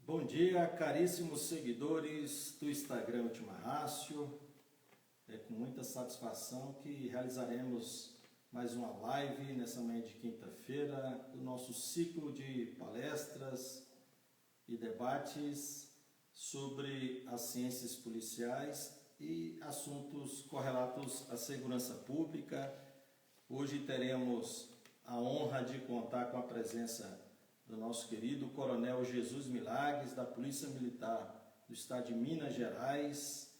Bom dia, caríssimos seguidores do Instagram Última Rácio. É com muita satisfação que realizaremos mais uma live nessa manhã de quinta-feira do nosso ciclo de palestras e debates sobre as ciências policiais e assuntos correlatos à segurança pública. Hoje teremos a honra de contar com a presença do nosso querido Coronel Jesus Milagres, da Polícia Militar do Estado de Minas Gerais,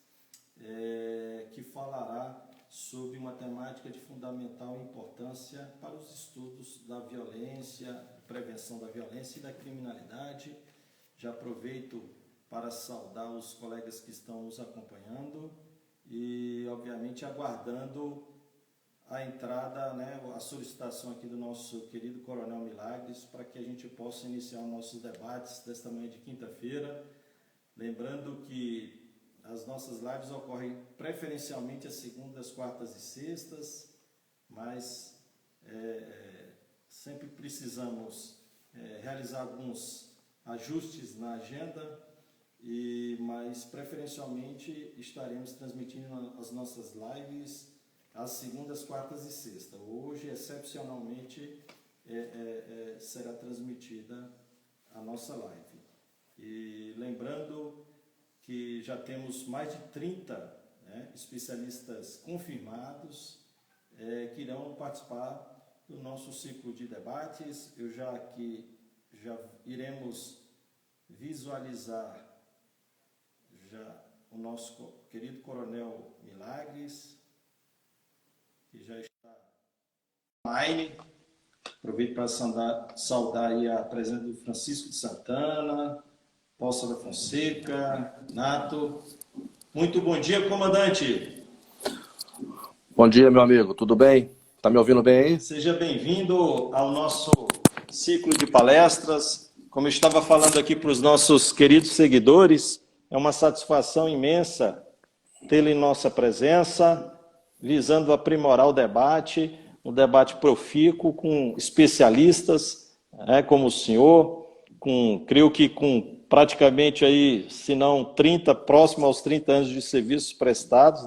que falará sobre uma temática de fundamental importância para os estudos da violência, prevenção da violência e da criminalidade. Já aproveito para saudar os colegas que estão nos acompanhando e, obviamente, aguardando a entrada, a solicitação aqui do nosso querido Coronel Milagres para que a gente possa iniciar os nossos debates desta manhã de quinta-feira. Lembrando que as nossas lives ocorrem preferencialmente às segundas, quartas e sextas, mas sempre precisamos realizar alguns ajustes na agenda, mas preferencialmente estaremos transmitindo as nossas lives às segundas, quartas e sextas. Hoje, excepcionalmente, será transmitida a nossa live. E lembrando que já temos mais de 30 especialistas confirmados que irão participar do nosso ciclo de debates. Já iremos visualizar o nosso querido Coronel Milagres, que já está online. Aproveito para saudar aí a presença do Francisco de Santana, Poça da Fonseca, Nato. Muito bom dia, comandante. Bom dia, meu amigo. Tudo bem? Tá me ouvindo bem aí? Seja bem-vindo ao nosso ciclo de palestras. Como eu estava falando aqui para os nossos queridos seguidores, é uma satisfação imensa tê-lo em nossa presença, visando aprimorar o debate, um debate profícuo com especialistas, como o senhor, creio que com praticamente aí, se não 30, próximo aos 30 anos de serviços prestados,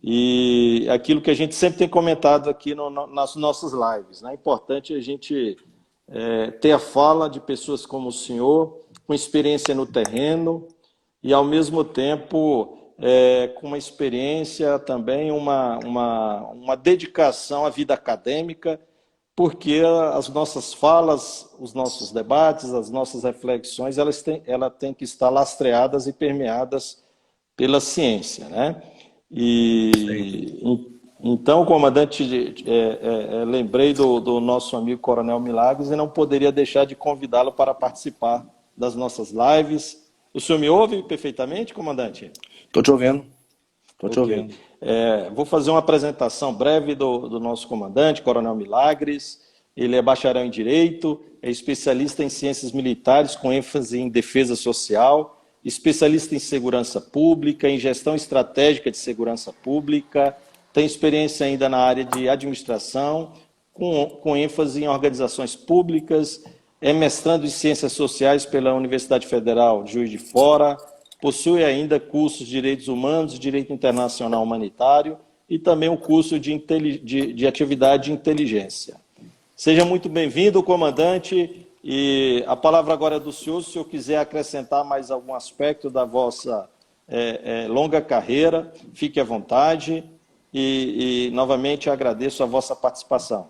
E aquilo que a gente sempre tem comentado aqui nas nossas lives, É importante a gente ter a fala de pessoas como o senhor, com experiência no terreno e, ao mesmo tempo, com uma experiência também, uma dedicação à vida acadêmica, porque as nossas falas, os nossos debates, as nossas reflexões, elas têm que estar lastreadas e permeadas pela ciência, Então, comandante, lembrei do nosso amigo Coronel Milagres e não poderia deixar de convidá-lo para participar das nossas lives. O senhor me ouve perfeitamente, comandante? Estou te ouvindo. Estou te ouvindo. Vou fazer uma apresentação breve do nosso comandante, Coronel Milagres. Ele é bacharel em Direito, é especialista em Ciências Militares com ênfase em Defesa Social, especialista em Segurança Pública, em Gestão Estratégica de Segurança Pública, tem experiência ainda na área de Administração, com ênfase em Organizações Públicas, é mestrando em Ciências Sociais pela Universidade Federal de Juiz de Fora, possui ainda cursos de Direitos Humanos e Direito Internacional Humanitário e também um curso de Atividade de Inteligência. Seja muito bem-vindo, comandante, e a palavra agora é do senhor, se o senhor quiser acrescentar mais algum aspecto da vossa longa carreira, fique à vontade e novamente agradeço a vossa participação.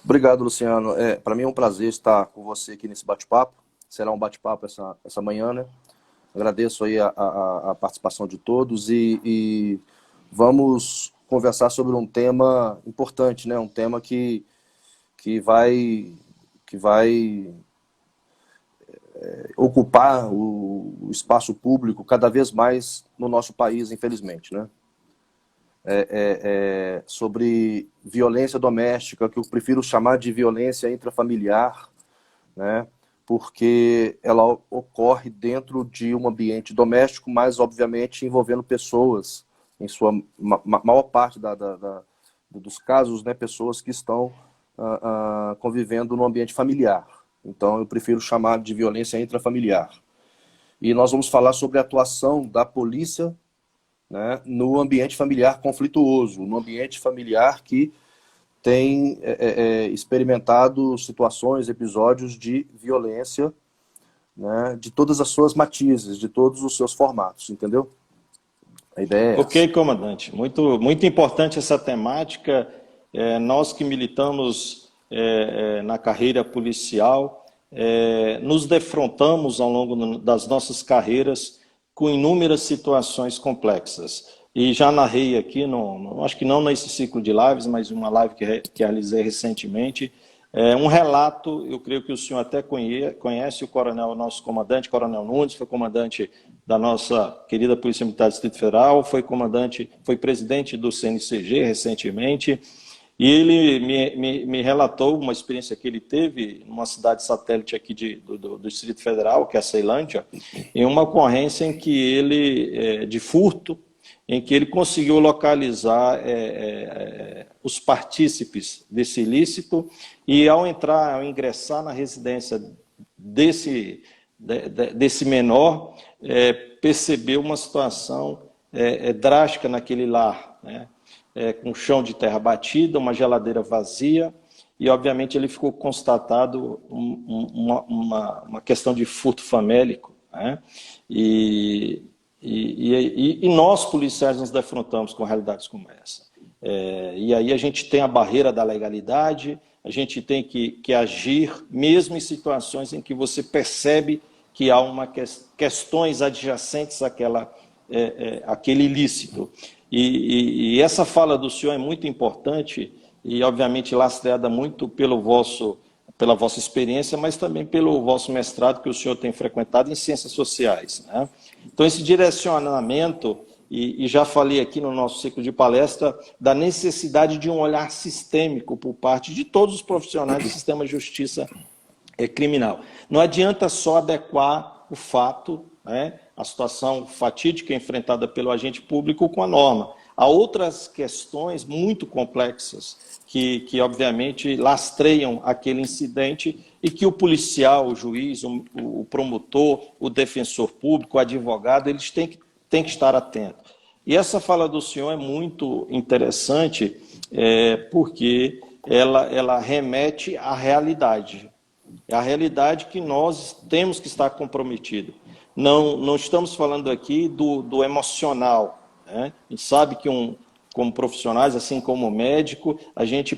Obrigado, Luciano. Para mim é um prazer estar com você aqui nesse bate-papo. Será um bate-papo essa manhã, Agradeço aí a participação de todos e vamos conversar sobre um tema importante, Um tema que vai ocupar o espaço público cada vez mais no nosso país, infelizmente, Sobre violência doméstica, que eu prefiro chamar de violência intrafamiliar, Porque ela ocorre dentro de um ambiente doméstico, mas obviamente envolvendo pessoas, em sua maior parte dos casos, pessoas que estão convivendo no ambiente familiar. Então, eu prefiro chamar de violência intrafamiliar. E nós vamos falar sobre a atuação da polícia, né, no ambiente familiar conflituoso, no ambiente familiar que tem experimentado situações, episódios de violência, né, de todas as suas matizes, de todos os seus formatos, entendeu? A ideia é Ok, essa. comandante. Muito importante essa temática. Nós que militamos na carreira policial, nos defrontamos ao longo das nossas carreiras com inúmeras situações complexas. E já narrei aqui, acho que não nesse ciclo de lives, mas uma live que realizei recentemente, um relato, eu creio que o senhor até conhece o coronel, nosso comandante, Coronel Nunes, foi comandante da nossa querida Polícia Militar do Distrito Federal, foi presidente do CNCG recentemente, e ele me relatou uma experiência que ele teve numa cidade satélite aqui do Distrito Federal, que é a Ceilândia, em uma ocorrência em que ele, de furto, em que ele conseguiu localizar os partícipes desse ilícito e ao ingressar na residência desse menor, percebeu uma situação drástica naquele lar, né? Com chão de terra batida, uma geladeira vazia, e obviamente ele ficou constatado uma questão de furto famélico, né? E nós, policiais, nos defrontamos com realidades como essa. E aí a gente tem a barreira da legalidade, a gente tem que agir, mesmo em situações em que você percebe que há questões adjacentes àquele ilícito. E essa fala do senhor é muito importante e, obviamente, lastreada muito pela vossa experiência, mas também pelo vosso mestrado que o senhor tem frequentado em Ciências Sociais, né? Então, esse direcionamento, e já falei aqui no nosso ciclo de palestra, da necessidade de um olhar sistêmico por parte de todos os profissionais do sistema de justiça criminal. Não adianta só adequar o fato, né, a situação fatídica enfrentada pelo agente público com a norma. Há outras questões muito complexas que obviamente, lastreiam aquele incidente e que o policial, o juiz, o promotor, o defensor público, o advogado, eles têm que estar atentos. E essa fala do senhor é muito interessante porque ela remete à realidade. É a realidade que nós temos que estar comprometidos. Não estamos falando aqui do emocional, né? A gente sabe que como profissionais, assim como médico,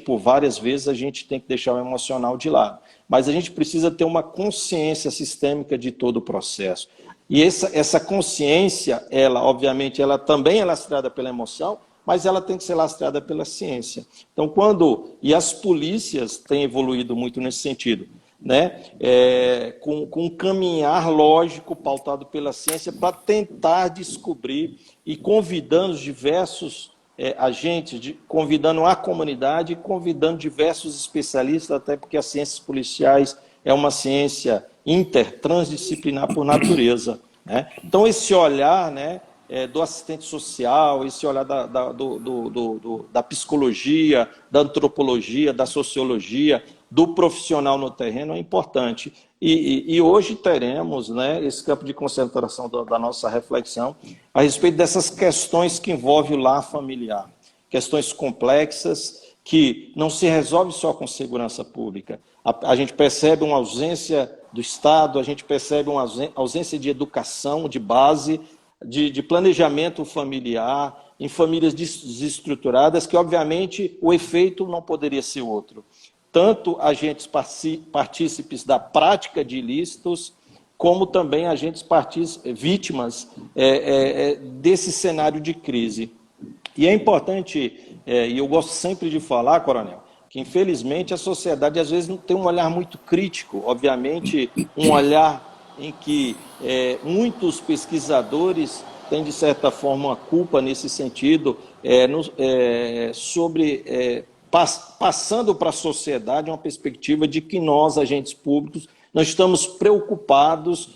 por várias vezes, a gente tem que deixar o emocional de lado. Mas a gente precisa ter uma consciência sistêmica de todo o processo. E essa consciência, obviamente, ela também é lastreada pela emoção, mas ela tem que ser lastreada pela ciência. Então, e as polícias têm evoluído muito nesse sentido, né? Com um caminhar lógico pautado pela ciência para tentar descobrir e convidando diversos agentes, convidando a comunidade e convidando diversos especialistas, até porque as ciências policiais é uma ciência intertransdisciplinar por natureza, né? Então, esse olhar, né, do assistente social, esse olhar da psicologia, da antropologia, da sociologia, do profissional no terreno é importante. E hoje teremos, né, esse campo de concentração da nossa reflexão a respeito dessas questões que envolvem o lar familiar. Questões complexas que não se resolvem só com segurança pública. A gente percebe uma ausência do Estado, a gente percebe uma ausência de educação, de base, de planejamento familiar, em famílias desestruturadas, que obviamente o efeito não poderia ser outro. Tanto agentes partícipes da prática de ilícitos, como também agentes vítimas desse cenário de crise. E é importante, e eu gosto sempre de falar, coronel, que infelizmente a sociedade às vezes não tem um olhar muito crítico, obviamente um olhar em que muitos pesquisadores têm de certa forma uma culpa nesse sentido, passando para a sociedade uma perspectiva de que nós, agentes públicos, não estamos preocupados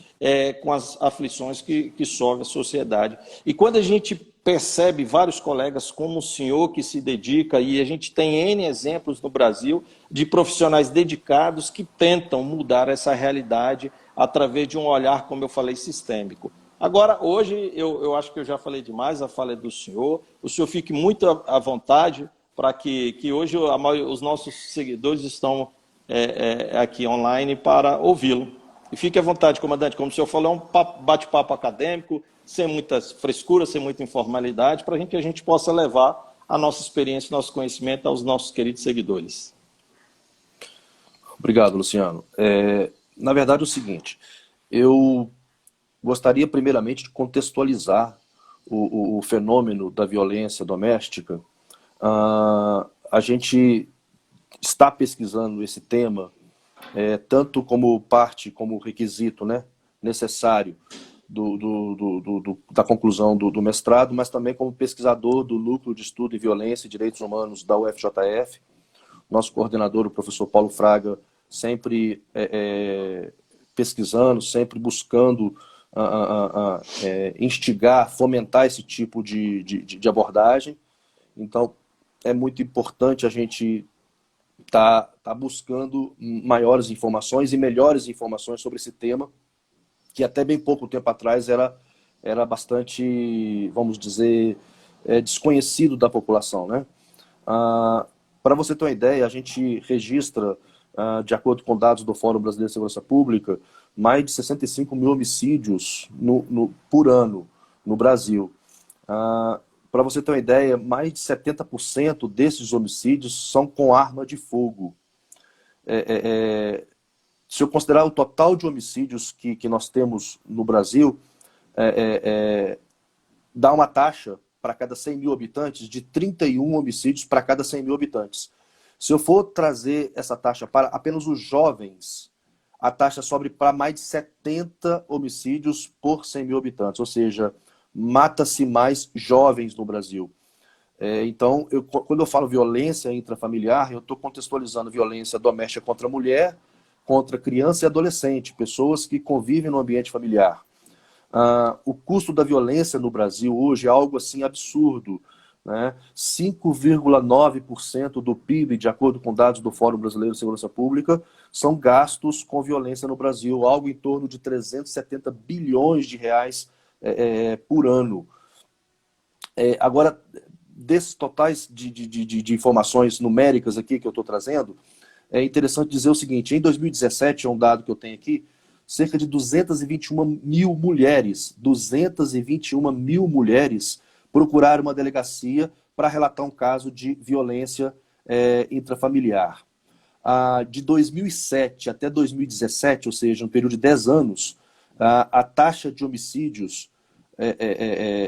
com as aflições que sofre a sociedade. E quando a gente percebe vários colegas como o senhor que se dedica, e a gente tem N exemplos no Brasil de profissionais dedicados que tentam mudar essa realidade através de um olhar, como eu falei, sistêmico. Agora, hoje, eu acho que eu já falei demais, a fala é do senhor. O senhor fique muito à vontade para que hoje os nossos seguidores estão aqui online para ouvi-lo. E fique à vontade, comandante, como o senhor falou, é um bate-papo acadêmico, sem muitas frescuras, sem muita informalidade, para que a gente possa levar a nossa experiência, nosso conhecimento aos nossos queridos seguidores. Obrigado, Luciano. Na verdade, é o seguinte, eu gostaria primeiramente de contextualizar o fenômeno da violência doméstica. A gente está pesquisando esse tema tanto como parte, como requisito, né, necessário da conclusão do mestrado, mas também como pesquisador do Núcleo de Estudo em Violência e Direitos Humanos da UFJF. Nosso coordenador, o professor Paulo Fraga, sempre pesquisando, sempre buscando instigar, fomentar esse tipo de abordagem. Então, é muito importante a gente tá buscando maiores informações e melhores informações sobre esse tema, que até bem pouco tempo atrás era bastante, vamos dizer, desconhecido da população, né? Para você ter uma ideia, a gente registra, de acordo com dados do Fórum Brasileiro de Segurança Pública, mais de 65 mil homicídios por ano no Brasil. Para você ter uma ideia, mais de 70% desses homicídios são com arma de fogo. Se eu considerar o total de homicídios que nós temos no Brasil, dá uma taxa para cada 100 mil habitantes de 31 homicídios para cada 100 mil habitantes. Se eu for trazer essa taxa para apenas os jovens, a taxa sobe para mais de 70 homicídios por 100 mil habitantes, ou seja, mata-se mais jovens no Brasil. Então, quando eu falo violência intrafamiliar, eu estou contextualizando violência doméstica contra a mulher, contra criança e adolescente, pessoas que convivem no ambiente familiar. O custo da violência no Brasil hoje é algo assim absurdo, né? 5,9% do PIB, de acordo com dados do Fórum Brasileiro de Segurança Pública, são gastos com violência no Brasil, algo em torno de 370 bilhões de reais por ano. Agora, desses totais de informações numéricas aqui que eu estou trazendo, é interessante dizer o seguinte: em 2017, é um dado que eu tenho aqui, cerca de 221 mil mulheres procuraram uma delegacia para relatar um caso de violência intrafamiliar. De 2007 até 2017, ou seja, um período de 10 anos, a taxa de homicídios,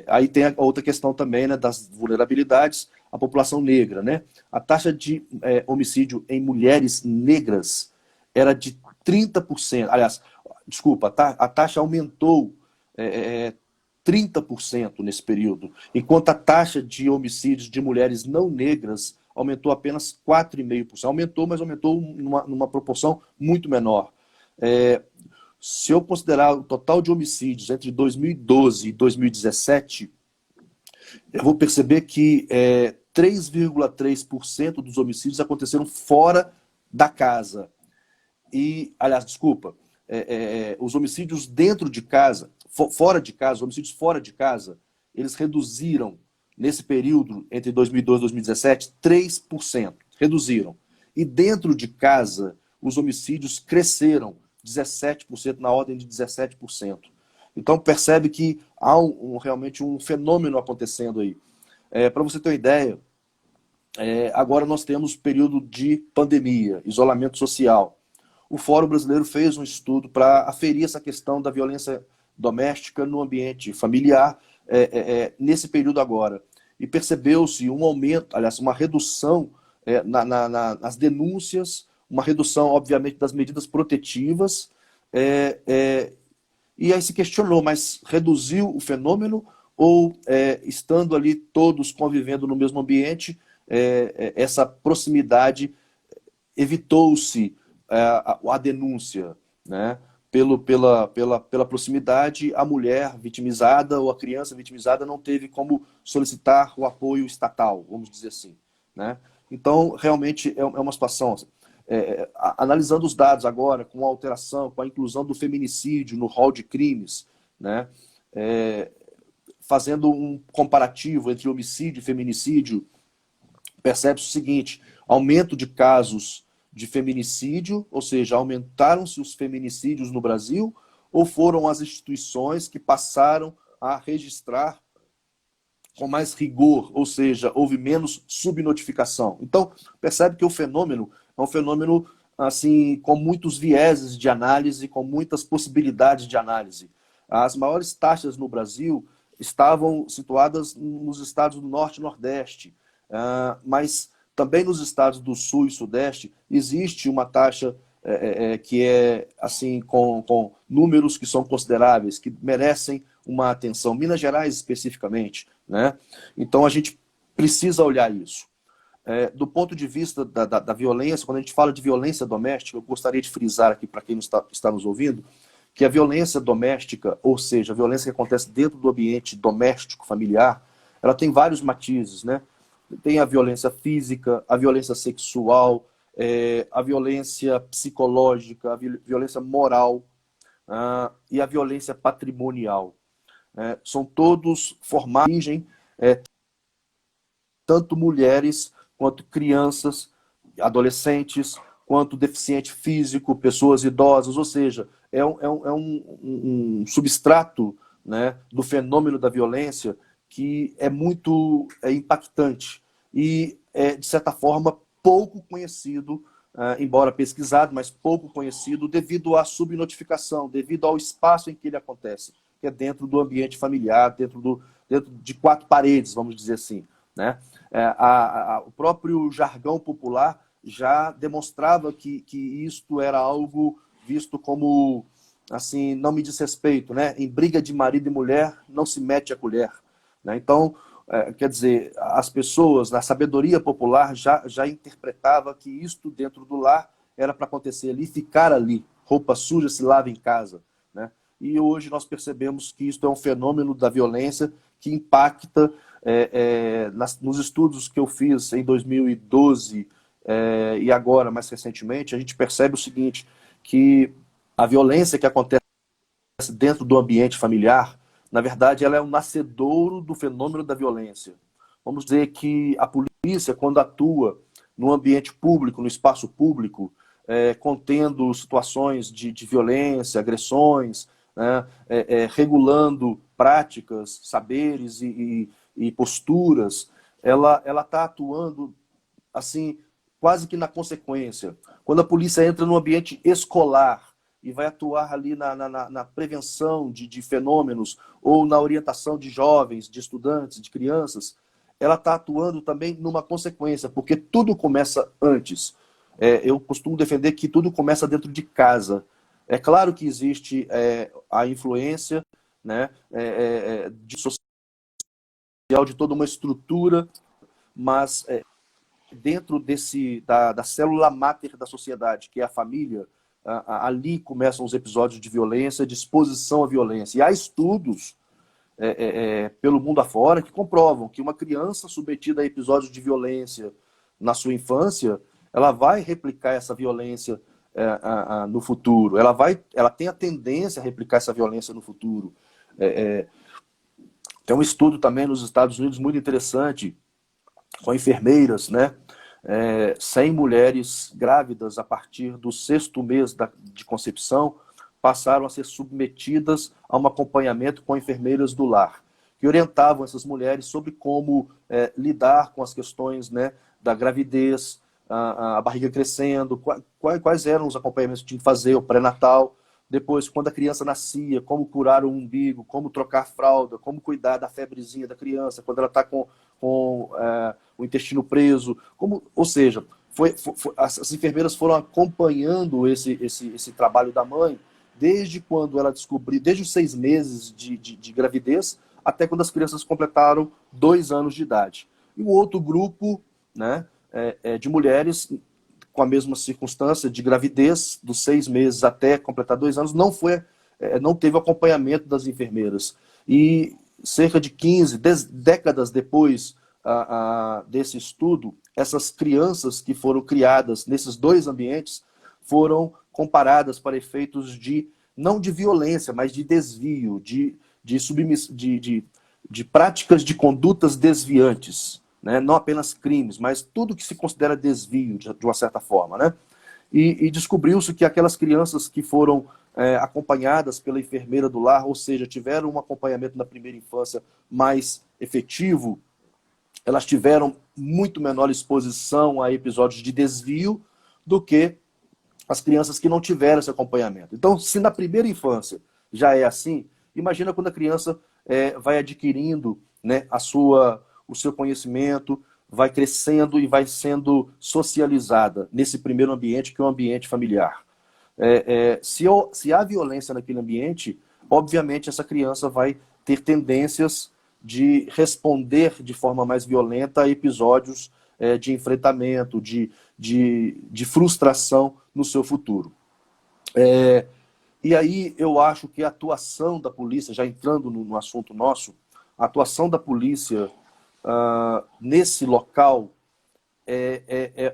aí tem a outra questão também, né, das vulnerabilidades, a população negra, né? A taxa de homicídio em mulheres negras era de 30%. Aliás, desculpa, a taxa aumentou 30% nesse período, enquanto a taxa de homicídios de mulheres não negras aumentou apenas 4,5%. Aumentou, mas aumentou numa proporção muito menor. Se eu considerar o total de homicídios entre 2012 e 2017, eu vou perceber que 3,3% dos homicídios aconteceram fora da casa. Aliás, desculpa, os homicídios dentro de casa, fora de casa, os homicídios fora de casa, eles reduziram, nesse período, entre 2012 e 2017, 3%. Reduziram. E dentro de casa, os homicídios cresceram 17%, na ordem de 17%. Então, percebe que há realmente um fenômeno acontecendo aí. Para você ter uma ideia, agora nós temos período de pandemia, isolamento social. O Fórum Brasileiro fez um estudo para aferir essa questão da violência doméstica no ambiente familiar nesse período agora. E percebeu-se um aumento, aliás, uma redução nas denúncias, uma redução, obviamente, das medidas protetivas, e aí se questionou, mas reduziu o fenômeno ou, estando ali todos convivendo no mesmo ambiente, essa proximidade, evitou-se a denúncia, né? pela proximidade, a mulher vitimizada ou a criança vitimizada não teve como solicitar o apoio estatal, vamos dizer assim, né? Então, realmente é uma situação. Analisando os dados agora, com a alteração, com a inclusão do feminicídio no rol de crimes, né? Fazendo um comparativo entre homicídio e feminicídio, percebe-se o seguinte: aumento de casos de feminicídio, ou seja, aumentaram-se os feminicídios no Brasil, ou foram as instituições que passaram a registrar com mais rigor, ou seja, houve menos subnotificação? Então, percebe que o fenômeno é um fenômeno assim com muitos vieses de análise, com muitas possibilidades de análise. As maiores taxas no Brasil estavam situadas nos estados do Norte e Nordeste, mas também nos estados do Sul e Sudeste existe uma taxa que é assim com números que são consideráveis, que merecem uma atenção. Minas Gerais especificamente, né? Então a gente precisa olhar isso. Do ponto de vista da violência, quando a gente fala de violência doméstica, eu gostaria de frisar aqui para quem está nos ouvindo, que a violência doméstica, ou seja, a violência que acontece dentro do ambiente doméstico, familiar, ela tem vários matizes, né? Tem a violência física, a violência sexual, a violência psicológica, a violência moral e a violência patrimonial. São todos formados de origem, tanto mulheres quanto crianças, adolescentes, quanto deficiente físico, pessoas idosas, ou seja, é um substrato, né, do fenômeno da violência que é muito impactante e de certa forma, pouco conhecido, embora pesquisado, mas pouco conhecido devido à subnotificação, devido ao espaço em que ele acontece, que é dentro do ambiente familiar, dentro de quatro paredes, vamos dizer assim, né? O próprio jargão popular já demonstrava que isto era algo visto como, assim, não me diz respeito, né? Em briga de marido e mulher, não se mete a colher, né? Então, quer dizer, as pessoas, na sabedoria popular, já interpretava que isto dentro do lar era para acontecer ali, ficar ali. Roupa suja se lava em casa, né? E hoje nós percebemos que isto é um fenômeno da violência que impacta, nos estudos que eu fiz em 2012 e agora, mais recentemente, a gente percebe o seguinte, que a violência que acontece dentro do ambiente familiar, na verdade, ela é um nascedouro do fenômeno da violência. Vamos dizer que a polícia, quando atua no ambiente público, no espaço público, contendo situações de violência, agressões, né, regulando práticas, saberes e posturas, ela está atuando assim, quase que na consequência. Quando a polícia entra no ambiente escolar e vai atuar ali na prevenção de fenômenos ou na orientação de jovens, de estudantes, de crianças, ela está atuando também numa consequência, porque tudo começa antes. Eu costumo defender que tudo começa dentro de casa. É claro que existe a influência, né, de social, de toda uma estrutura, mas dentro da célula máter da sociedade, que é a família, ali começam os episódios de violência, de exposição à violência. E há estudos pelo mundo afora que comprovam que uma criança submetida a episódios de violência na sua infância, ela vai replicar essa violência no futuro. Ela tem a tendência a replicar essa violência no futuro. Tem um estudo também nos Estados Unidos muito interessante, com enfermeiras, né? 100 mulheres grávidas a partir do 6º mês de concepção passaram a ser submetidas a um acompanhamento com enfermeiras do lar, que orientavam essas mulheres sobre como lidar com as questões, né, da gravidez, a barriga crescendo, quais eram os acompanhamentos que tinham que fazer, o pré-natal, depois, quando a criança nascia, como curar o umbigo, como trocar fralda, como cuidar da febrezinha da criança, quando ela está com o intestino preso. Ou seja, as enfermeiras foram acompanhando esse trabalho da mãe desde quando ela descobriu, desde os 6 meses de gravidez, até quando as crianças completaram 2 anos de idade. E o outro grupo, né, de mulheres, com a mesma circunstância de gravidez, dos 6 meses até completar 2 anos, não teve acompanhamento das enfermeiras. E cerca de 15 décadas depois desse estudo, essas crianças que foram criadas nesses 2 ambientes foram comparadas para efeitos não de violência, mas de desvio, de práticas de condutas desviantes, né? Não apenas crimes, mas tudo que se considera desvio, de uma certa forma, né? E descobriu-se que aquelas crianças que foram acompanhadas pela enfermeira do lar, ou seja, tiveram um acompanhamento na primeira infância mais efetivo, elas tiveram muito menor exposição a episódios de desvio do que as crianças que não tiveram esse acompanhamento. Então, se na primeira infância já é assim, imagina quando a criança vai adquirindo, né, o seu conhecimento, vai crescendo e vai sendo socializada nesse primeiro ambiente, que é o ambiente familiar. Se há violência naquele ambiente, obviamente essa criança vai ter tendências de responder de forma mais violenta a episódios de enfrentamento, de frustração no seu futuro. E aí eu acho que a atuação da polícia, já entrando no assunto nosso, a atuação da polícia nesse local é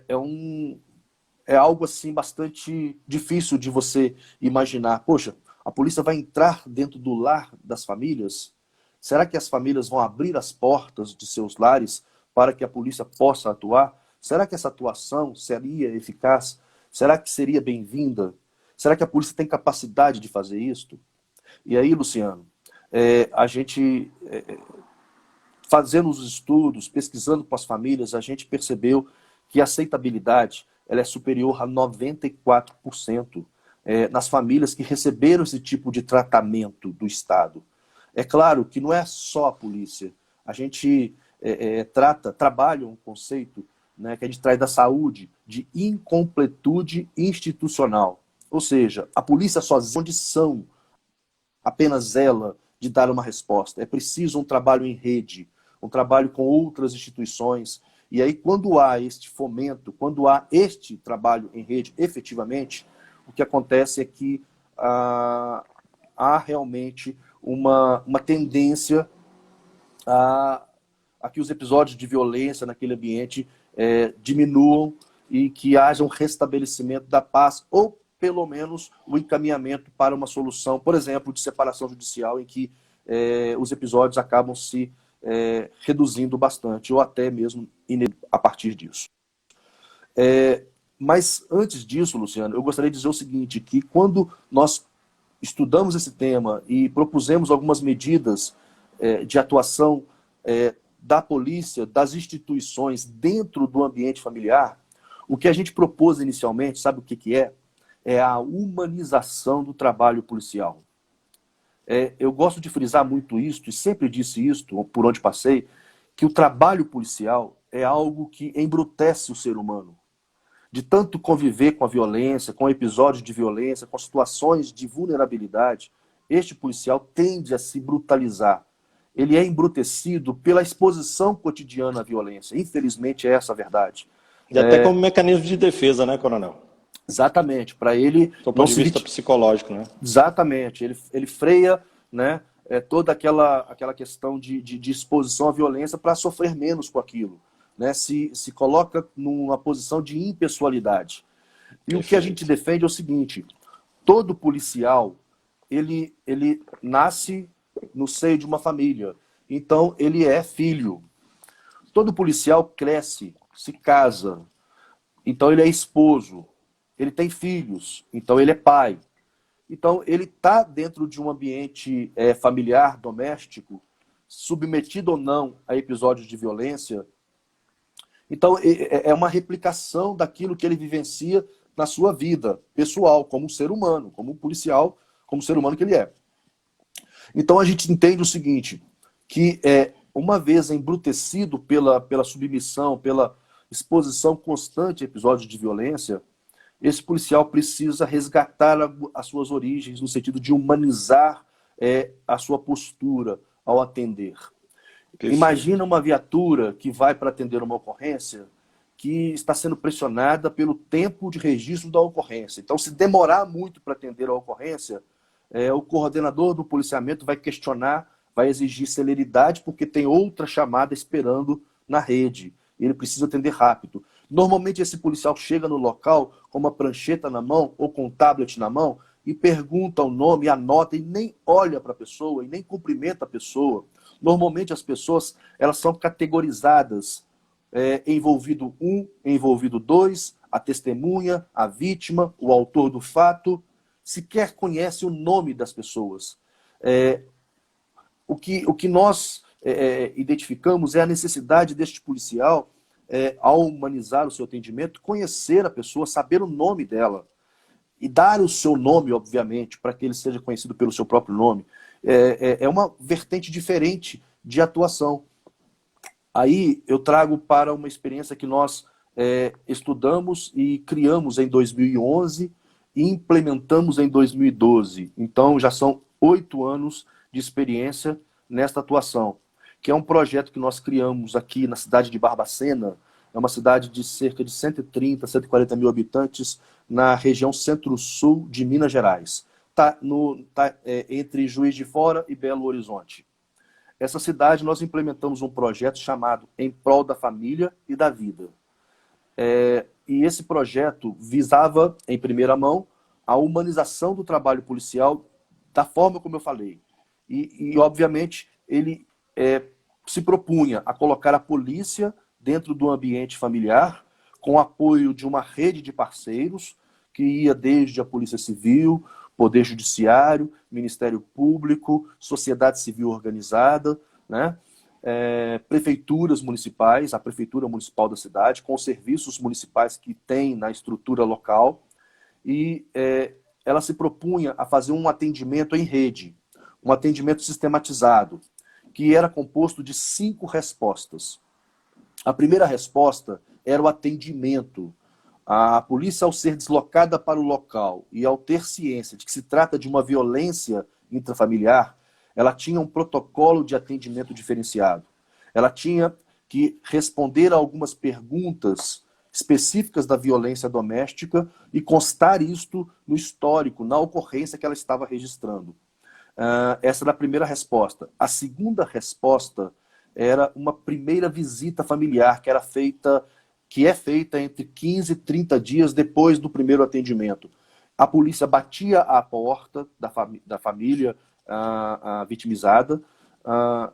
algo assim bastante difícil de você imaginar. Poxa, a polícia vai entrar dentro do lar das famílias? Será que as famílias vão abrir as portas de seus lares para que a polícia possa atuar? Será que essa atuação seria eficaz? Será que seria bem-vinda? Será que a polícia tem capacidade de fazer isso? E aí, Luciano, a gente, fazendo os estudos, pesquisando com as famílias, a gente percebeu que a aceitabilidade ela é superior a 94% nas famílias que receberam esse tipo de tratamento do Estado. É claro que não é só a polícia. A gente trabalha um conceito, né, que a gente traz da saúde, de incompletude institucional. Ou seja, a polícia sozinha, condição apenas ela de dar uma resposta. É preciso um trabalho em rede, um trabalho com outras instituições. E aí, quando há este fomento, quando há este trabalho em rede, efetivamente, o que acontece é que há realmente uma tendência a que os episódios de violência naquele ambiente diminuam e que haja um restabelecimento da paz, ou pelo menos o encaminhamento para uma solução, por exemplo, de separação judicial, em que os episódios acabam se reduzindo bastante, ou até mesmo a partir disso. Mas antes disso, Luciano, eu gostaria de dizer o seguinte, que quando nós estudamos esse tema e propusemos algumas medidas de atuação da polícia, das instituições dentro do ambiente familiar, o que a gente propôs inicialmente, sabe o que é? É a humanização do trabalho policial. Eu gosto de frisar muito isso, e sempre disse isso, por onde passei, que o trabalho policial é algo que embrutece o ser humano. De tanto conviver com a violência, com episódios de violência, com situações de vulnerabilidade, este policial tende a se brutalizar. Ele é embrutecido pela exposição cotidiana à violência. Infelizmente, é essa a verdade. E até como mecanismo de defesa, né, coronel? Exatamente. Para ele... Do ponto de vista psicológico, né? Exatamente. Ele freia, né, toda aquela questão de exposição à violência para sofrer menos com aquilo. Né? Se coloca numa posição de impessoalidade. E o que a gente defende é o seguinte: todo policial, ele nasce no seio de uma família. Então, ele é filho. Todo policial cresce, se casa. Então, ele é esposo. Ele tem filhos. Então, ele é pai. Então, ele está dentro de um ambiente familiar, doméstico, submetido ou não a episódios de violência. Então, é uma replicação daquilo que ele vivencia na sua vida pessoal, como um ser humano, como um policial, como um ser humano que ele é. Então, a gente entende o seguinte, que uma vez embrutecido pela submissão, pela exposição constante a episódios de violência, esse policial precisa resgatar as suas origens, no sentido de humanizar a sua postura ao atender. Perfeito. Imagina uma viatura que vai para atender uma ocorrência, que está sendo pressionada pelo tempo de registro da ocorrência. Então, se demorar muito para atender a ocorrência, o coordenador do policiamento vai questionar, vai exigir celeridade, porque tem outra chamada esperando na rede. Ele precisa atender rápido. Normalmente, esse policial chega no local com uma prancheta na mão ou com um tablet na mão e pergunta o nome, anota e nem olha para a pessoa e nem cumprimenta a pessoa. Normalmente, as pessoas elas são categorizadas. Envolvido 1, envolvido 2, a testemunha, a vítima, o autor do fato, sequer conhece o nome das pessoas. O que nós identificamos é a necessidade deste policial, ao humanizar o seu atendimento, conhecer a pessoa, saber o nome dela e dar o seu nome, obviamente, para que ele seja conhecido pelo seu próprio nome. É uma vertente diferente de atuação. Aí eu trago para uma experiência que nós estudamos e criamos em 2011 e implementamos em 2012. Então já são 8 anos de experiência nesta atuação, que é um projeto que nós criamos aqui na cidade de Barbacena. É uma cidade de cerca de 130, 140 mil habitantes na região centro-sul de Minas Gerais. Está entre Juiz de Fora e Belo Horizonte. Essa cidade nós implementamos um projeto chamado Em Prol da Família e da Vida. E esse projeto visava, em primeira mão, a humanização do trabalho policial da forma como eu falei. E obviamente, ele se propunha a colocar a polícia dentro do ambiente familiar, com apoio de uma rede de parceiros, que ia desde a Polícia Civil, Poder Judiciário, Ministério Público, sociedade civil organizada, né? Prefeituras municipais, a Prefeitura Municipal da cidade, com os serviços municipais que tem na estrutura local, e ela se propunha a fazer um atendimento em rede, um atendimento sistematizado, que era composto de 5 respostas. A primeira resposta era o atendimento. A polícia, ao ser deslocada para o local e ao ter ciência de que se trata de uma violência intrafamiliar, ela tinha um protocolo de atendimento diferenciado. Ela tinha que responder a algumas perguntas específicas da violência doméstica e constar isto no histórico, na ocorrência que ela estava registrando. Essa era a primeira resposta. A segunda resposta era uma primeira visita familiar, que é feita entre 15 e 30 dias depois do primeiro atendimento. A polícia batia à porta da família vitimizada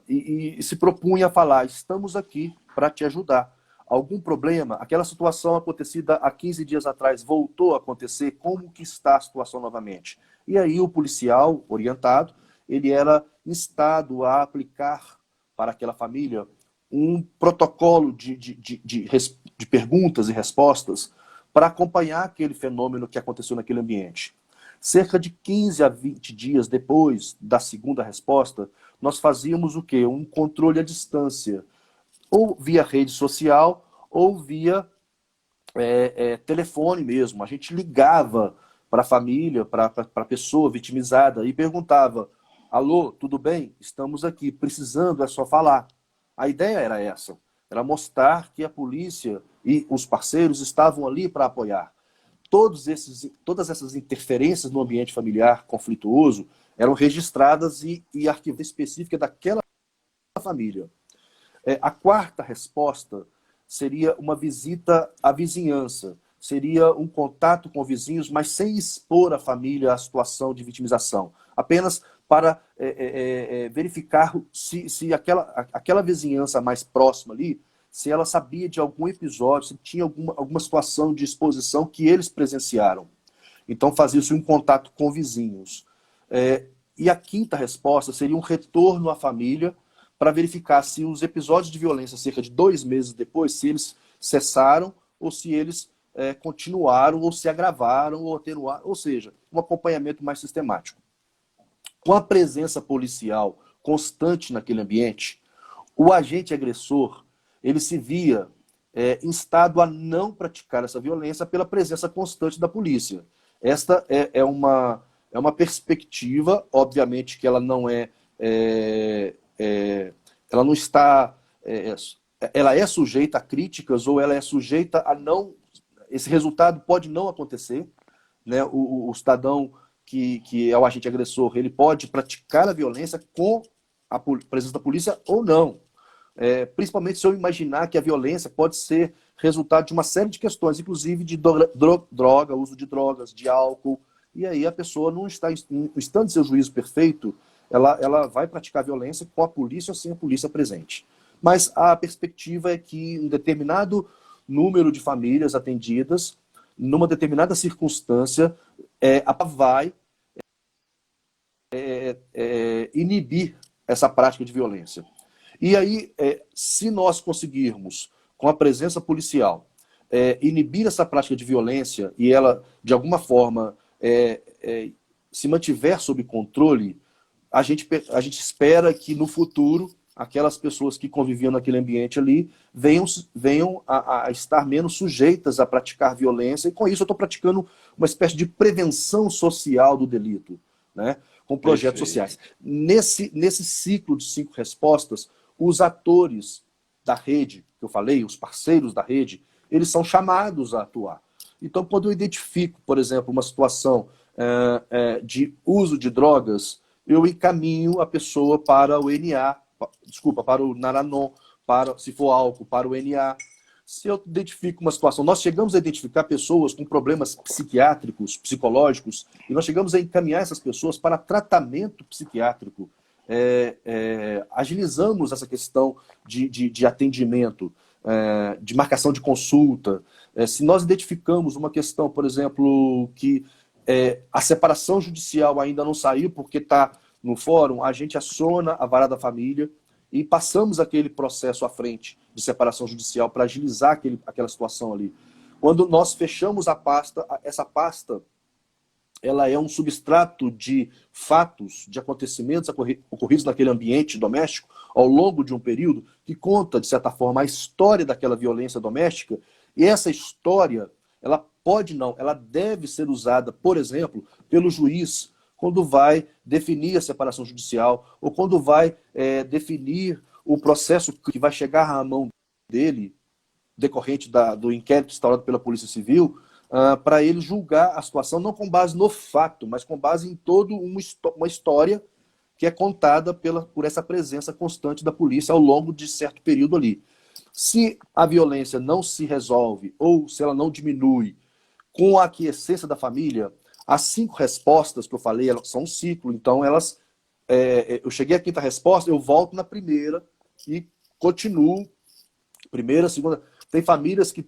e se propunha a falar: estamos aqui para te ajudar. Algum problema? Aquela situação acontecida há 15 dias atrás voltou a acontecer? Como que está a situação novamente? E aí o policial orientado, ele era instado a aplicar para aquela família um protocolo de perguntas e respostas para acompanhar aquele fenômeno que aconteceu naquele ambiente. Cerca de 15 a 20 dias depois da segunda resposta, nós fazíamos o quê? Um controle à distância, ou via rede social, ou via telefone mesmo. A gente ligava para a família, para a pessoa vitimizada e perguntava: alô, tudo bem? Estamos aqui, precisando, é só falar. A ideia era essa, era mostrar que a polícia e os parceiros estavam ali para apoiar. Todas essas interferências no ambiente familiar conflituoso eram registradas e arquivadas específica daquela família. A quarta resposta seria uma visita à vizinhança, seria um contato com vizinhos, mas sem expor a família à situação de vitimização, apenas para verificar se aquela vizinhança mais próxima ali, se ela sabia de algum episódio, se tinha alguma situação de exposição que eles presenciaram. Então fazia-se um contato com vizinhos. E a quinta resposta seria um retorno à família para verificar se os episódios de violência, cerca de 2 meses depois, se eles cessaram ou se eles continuaram ou se agravaram ou atenuaram, ou seja, um acompanhamento mais sistemático. Com a presença policial constante naquele ambiente, o agente agressor ele se via instado a não praticar essa violência pela presença constante da polícia. Esta é uma perspectiva, obviamente que ela não ela não está ela é sujeita a críticas ou ela é sujeita a não... Esse resultado pode não acontecer, né? O cidadão que é o agente agressor, ele pode praticar a violência com a presença da polícia ou não. Principalmente se eu imaginar que a violência pode ser resultado de uma série de questões, inclusive de droga, uso de drogas, de álcool, e aí a pessoa não está, estando em seu juízo perfeito, ela vai praticar violência com a polícia ou sem a polícia presente. Mas a perspectiva é que um determinado número de famílias atendidas, numa determinada circunstância, vai inibir essa prática de violência. E aí, se nós conseguirmos, com a presença policial, inibir essa prática de violência e ela, de alguma forma, se mantiver sob controle, a gente espera que no futuro aquelas pessoas que conviviam naquele ambiente ali venham a estar menos sujeitas a praticar violência, e com isso eu estou praticando uma espécie de prevenção social do delito, né? Com projetos sociais. Nesse ciclo de 5 respostas, os atores da rede, que eu falei, os parceiros da rede, eles são chamados a atuar. Então, quando eu identifico, por exemplo, uma situação de uso de drogas, eu encaminho a pessoa para o NA, para o Naranon, se for álcool, para o NA. Se eu identifico uma situação, nós chegamos a identificar pessoas com problemas psiquiátricos, psicológicos, e nós chegamos a encaminhar essas pessoas para tratamento psiquiátrico. Agilizamos essa questão de atendimento, de marcação de consulta. Se nós identificamos uma questão, por exemplo, que a separação judicial ainda não saiu porque está no fórum, a gente aciona a vara da família e passamos aquele processo à frente de separação judicial para agilizar aquela situação ali. Quando nós fechamos a pasta, essa pasta ela é um substrato de fatos, de acontecimentos ocorridos naquele ambiente doméstico ao longo de um período que conta, de certa forma, a história daquela violência doméstica, e essa história, ela pode não, ela deve ser usada, por exemplo, pelo juiz quando vai definir a separação judicial ou quando vai definir o processo que vai chegar à mão dele, decorrente do inquérito instaurado pela Polícia Civil, para ele julgar a situação não com base no fato, mas com base em toda uma história que é contada por essa presença constante da polícia ao longo de certo período ali. Se a violência não se resolve ou se ela não diminui com a aquiescência da família, as 5 respostas que eu falei, elas são um ciclo, então eu cheguei à 5ª resposta, eu volto na primeira e continuo, primeira, segunda. Tem famílias que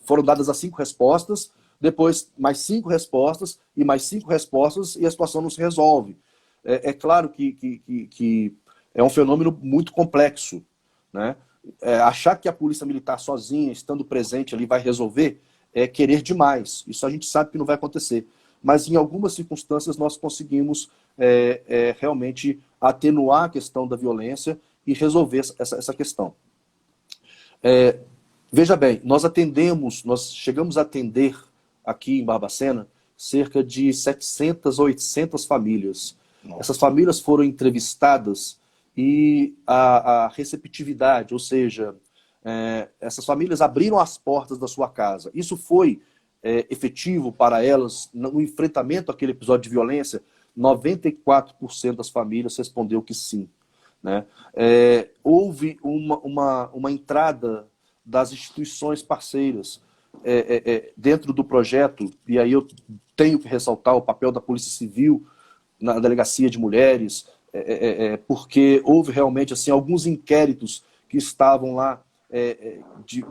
foram dadas as 5 respostas, depois mais 5 respostas e mais 5 respostas e a situação não se resolve. É claro que é um fenômeno muito complexo, né? Achar que a polícia militar sozinha, estando presente ali, vai resolver, é querer demais. Isso a gente sabe que não vai acontecer. Mas em algumas circunstâncias nós conseguimos realmente atenuar a questão da violência e resolver essa questão. Veja bem, nós chegamos a atender aqui em Barbacena cerca de 700 ou 800 famílias. Nossa. Essas famílias foram entrevistadas e a receptividade, ou seja, essas famílias abriram as portas da sua casa. Isso foi efetivo para elas no enfrentamento àquele episódio de violência? 94% das famílias respondeu que sim. Né? Houve uma entrada das instituições parceiras dentro do projeto, e aí eu tenho que ressaltar o papel da Polícia Civil na Delegacia de Mulheres, porque houve realmente assim, alguns inquéritos que estavam lá de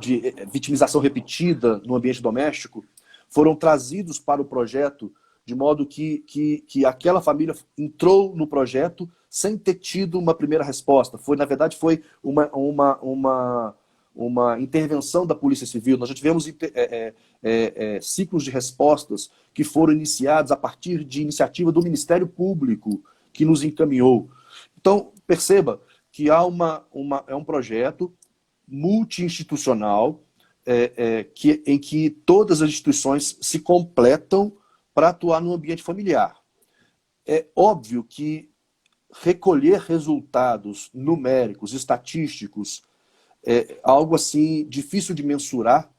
vitimização repetida no ambiente doméstico, foram trazidos para o projeto de modo que aquela família entrou no projeto sem ter tido uma primeira resposta. Na verdade, foi uma intervenção da Polícia Civil. Nós já tivemos ciclos de respostas que foram iniciados a partir de iniciativa do Ministério Público, que nos encaminhou. Então, perceba que é um projeto multi-institucional em que todas as instituições se completam para atuar no ambiente familiar. É óbvio que recolher resultados numéricos, estatísticos, é algo assim difícil de mensurar.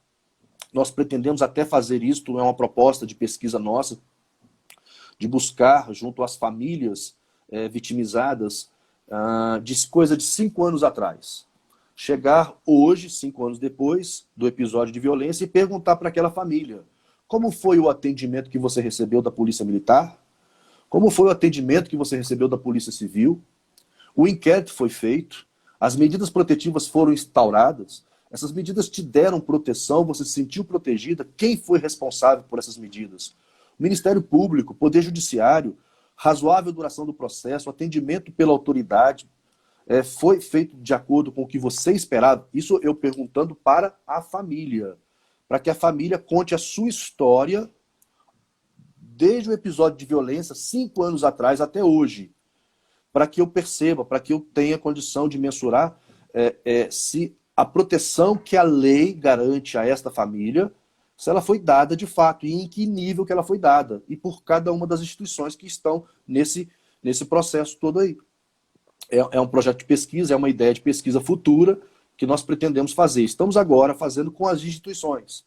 Nós pretendemos até fazer isto, é uma proposta de pesquisa nossa, de buscar junto às famílias vitimizadas de coisa de 5 anos atrás. Chegar hoje, 5 anos depois do episódio de violência, e perguntar para aquela família: como foi o atendimento que você recebeu da Polícia Militar? Como foi o atendimento que você recebeu da Polícia Civil? O inquérito foi feito, as medidas protetivas foram instauradas, essas medidas te deram proteção, você se sentiu protegida? Quem foi responsável por essas medidas? O Ministério Público, Poder Judiciário, razoável duração do processo, atendimento pela autoridade, foi feito de acordo com o que você esperava? Isso eu perguntando para a família, para que a família conte a sua história desde o episódio de violência, 5 anos atrás até hoje, para que eu perceba, para que eu tenha condição de mensurar se a proteção que a lei garante a esta família, se ela foi dada de fato, e em que nível que ela foi dada, e por cada uma das instituições que estão nesse processo todo aí. É um projeto de pesquisa, é uma ideia de pesquisa futura que nós pretendemos fazer. Estamos agora fazendo com as instituições.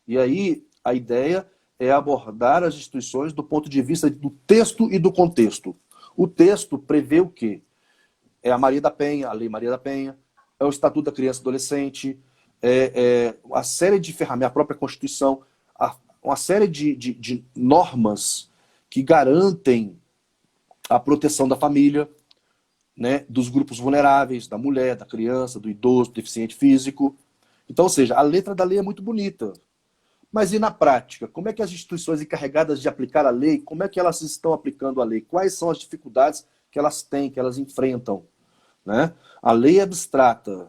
E aí a ideia é abordar as instituições do ponto de vista do texto e do contexto. O texto prevê o quê? É a Maria da Penha, a Lei Maria da Penha, é o Estatuto da Criança e Adolescente, a série de ferramentas, a própria Constituição, uma série de normas que garantem a proteção da família, né, dos grupos vulneráveis, da mulher, da criança, do idoso, do deficiente físico. Então, ou seja, a letra da lei é muito bonita. Mas e na prática? Como é que as instituições encarregadas de aplicar a lei, como é que elas estão aplicando a lei? Quais são as dificuldades que elas têm, que elas enfrentam? Né? A lei é abstrata,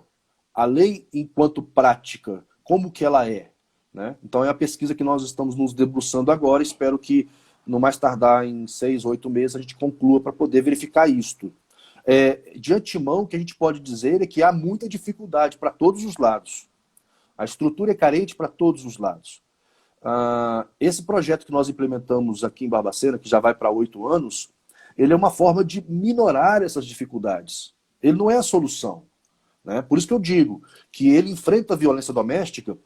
a lei enquanto prática, como que ela é? Né? Então é a pesquisa que nós estamos nos debruçando agora, espero que no mais tardar em 6, 8 meses a gente conclua para poder verificar isto. De antemão, o que a gente pode dizer é que há muita dificuldade para todos os lados. A estrutura é carente para todos os lados. Esse projeto que nós implementamos aqui em Barbacena, que já vai para 8 anos, ele é uma forma de minorar essas dificuldades. Ele não é a solução. Né? Por isso que eu digo que ele enfrenta a violência doméstica,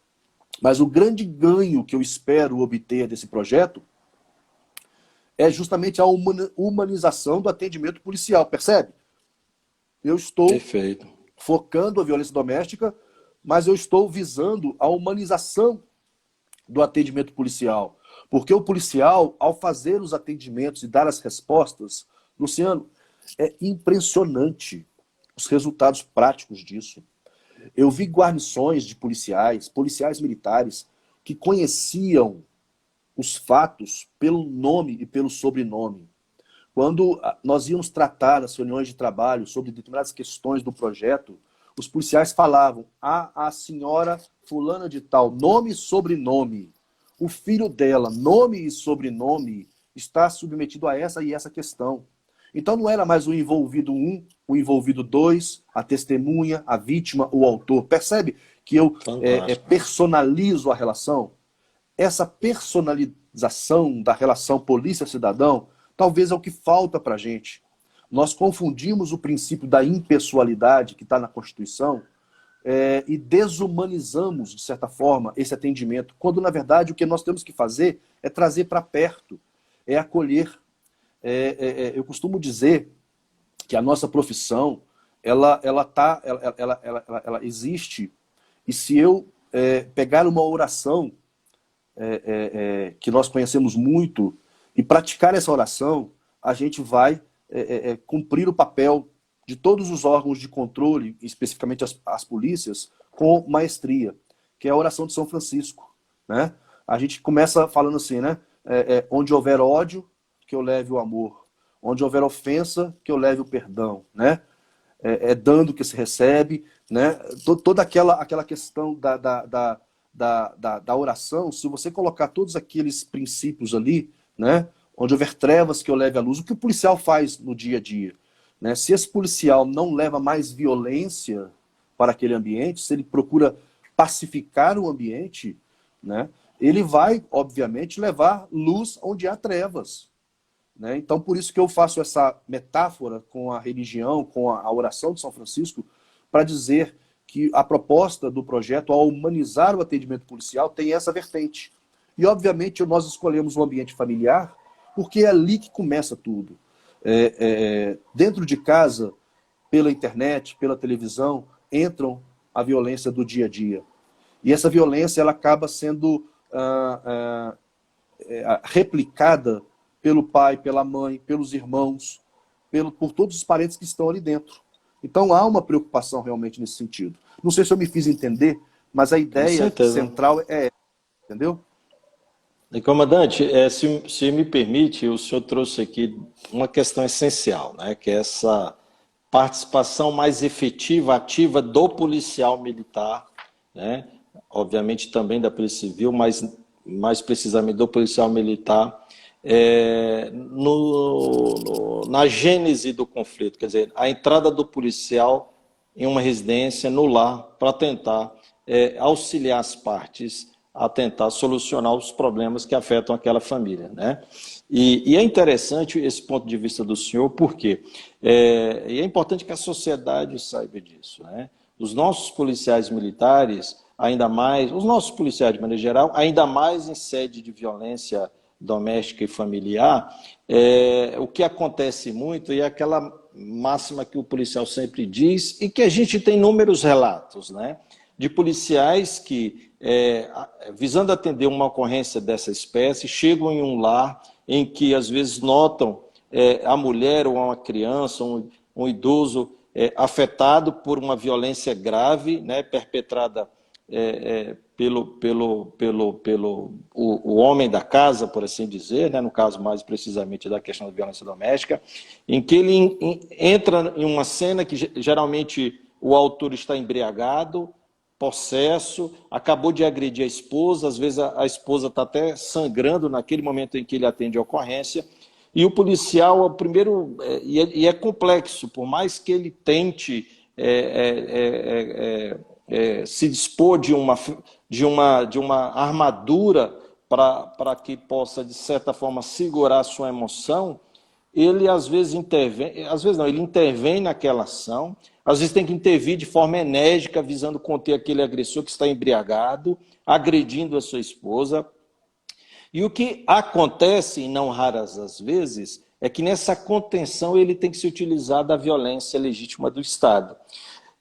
mas o grande ganho que eu espero obter desse projeto é justamente a humanização do atendimento policial, percebe? Eu estou Perfeito. focando a violência doméstica, mas eu estou visando a humanização do atendimento policial. Porque o policial, ao fazer os atendimentos e dar as respostas, Luciano, é impressionante os resultados práticos disso. Eu vi guarnições de policiais militares, que conheciam os fatos pelo nome e pelo sobrenome. Quando nós íamos tratar nas reuniões de trabalho sobre determinadas questões do projeto, os policiais falavam: a senhora fulana de tal, nome e sobrenome. O filho dela, nome e sobrenome, está submetido a essa e essa questão. Então não era mais o envolvido 1, o envolvido 2, a testemunha, a vítima, o autor. Percebe que eu personalizo a relação? Essa personalização da relação polícia-cidadão talvez é o que falta para a gente. Nós confundimos o princípio da impessoalidade que está na Constituição e desumanizamos, de certa forma, esse atendimento, quando, na verdade, o que nós temos que fazer é trazer para perto, é acolher. Eu costumo dizer que a nossa profissão, ela existe, e se eu pegar uma oração que nós conhecemos muito e praticar essa oração, a gente vai cumprir o papel de todos os órgãos de controle, especificamente as polícias, com maestria, que é a oração de São Francisco. Né? A gente começa falando assim, né? Onde houver ódio, que eu leve o amor. Onde houver ofensa, que eu leve o perdão. Né? Dando que se recebe. Né? Toda aquela questão da oração, se você colocar todos aqueles princípios ali, né? Onde houver trevas, que eu leve a luz, o que o policial faz no dia a dia. Né? Se esse policial não leva mais violência para aquele ambiente, se ele procura pacificar o ambiente, né? Ele vai, obviamente, levar luz onde há trevas. né? Então, por isso que eu faço essa metáfora com a religião, com a oração de São Francisco, para dizer que a proposta do projeto, ao humanizar o atendimento policial, tem essa vertente. E, obviamente, nós escolhemos o ambiente familiar, porque é ali que começa tudo. Dentro de casa, pela internet, pela televisão, entram a violência do dia a dia. E essa violência ela acaba sendo replicada pelo pai, pela mãe, pelos irmãos, por todos os parentes que estão ali dentro. Então há uma preocupação realmente nesse sentido. Não sei se eu me fiz entender, mas a ideia central é essa, entendeu? E, comandante, se me permite, o senhor trouxe aqui uma questão essencial, né, que é essa participação mais efetiva, ativa do policial militar, né, obviamente também da Polícia Civil, mas mais precisamente do policial militar, na gênese do conflito, quer dizer, a entrada do policial em uma residência, no lar, para tentar auxiliar as partes a tentar solucionar os problemas que afetam aquela família, né? E é interessante esse ponto de vista do senhor, porque e é importante que a sociedade saiba disso, né? Os nossos policiais militares, ainda mais, os nossos policiais de maneira geral, ainda mais em sede de violência doméstica e familiar, o que acontece muito, e é aquela máxima que o policial sempre diz, e que a gente tem inúmeros relatos, né? De policiais que, visando atender uma ocorrência dessa espécie, chegam em um lar em que às vezes notam a mulher ou uma criança, um idoso afetado por uma violência grave, né, perpetrada pelo o homem da casa, por assim dizer, né, no caso mais precisamente da questão da violência doméstica, em que ele entra em uma cena que geralmente o autor está embriagado, possesso, acabou de agredir a esposa, às vezes a esposa está até sangrando naquele momento em que ele atende a ocorrência, e o policial, primeiro, e é complexo, por mais que ele tente se dispor de uma armadura para que possa, de certa forma, segurar a sua emoção, ele às vezes intervém, às vezes não, ele intervém naquela ação, às vezes tem que intervir de forma enérgica, visando conter aquele agressor que está embriagado, agredindo a sua esposa. E o que acontece, e não raras as vezes, é que nessa contenção ele tem que se utilizar da violência legítima do Estado.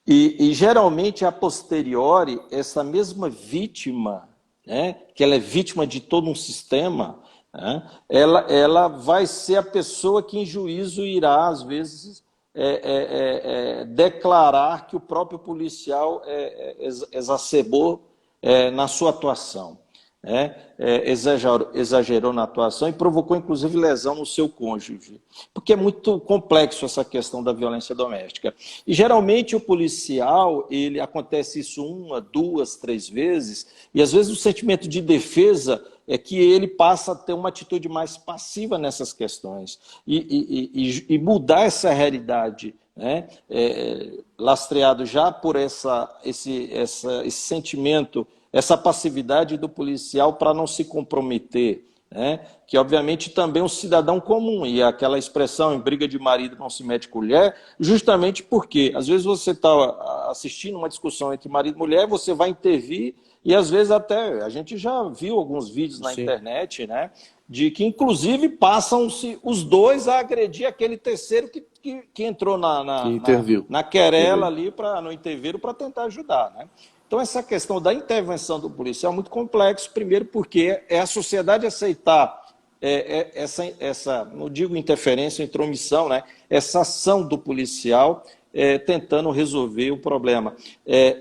E geralmente, a posteriori, essa mesma vítima, né, que ela é vítima de todo um sistema, né, ela vai ser a pessoa que em juízo irá, às vezes, declarar que o próprio policial exacerbou na sua atuação, né? Exagerou na atuação e provocou, inclusive, lesão no seu cônjuge. Porque é muito complexo essa questão da violência doméstica. E, geralmente, o policial, acontece isso 1, 2, 3 vezes, e, às vezes, o sentimento de defesa é que ele passa a ter uma atitude mais passiva nessas questões. E mudar essa realidade, né? Lastreado já por esse sentimento, essa passividade do policial para não se comprometer, né? Que obviamente também um cidadão comum, e aquela expressão em briga de marido não se mete colher, justamente porque às vezes você está assistindo uma discussão entre marido e mulher, você vai intervir, e às vezes até, a gente já viu alguns vídeos na internet, né, de que inclusive passam-se os dois a agredir aquele terceiro que entrou na querela ali, no interveiro, para tentar ajudar, né? Então, essa questão da intervenção do policial é muito complexo, primeiro porque é a sociedade aceitar essa, não digo interferência, intromissão, né? Essa ação do policial tentando resolver o problema.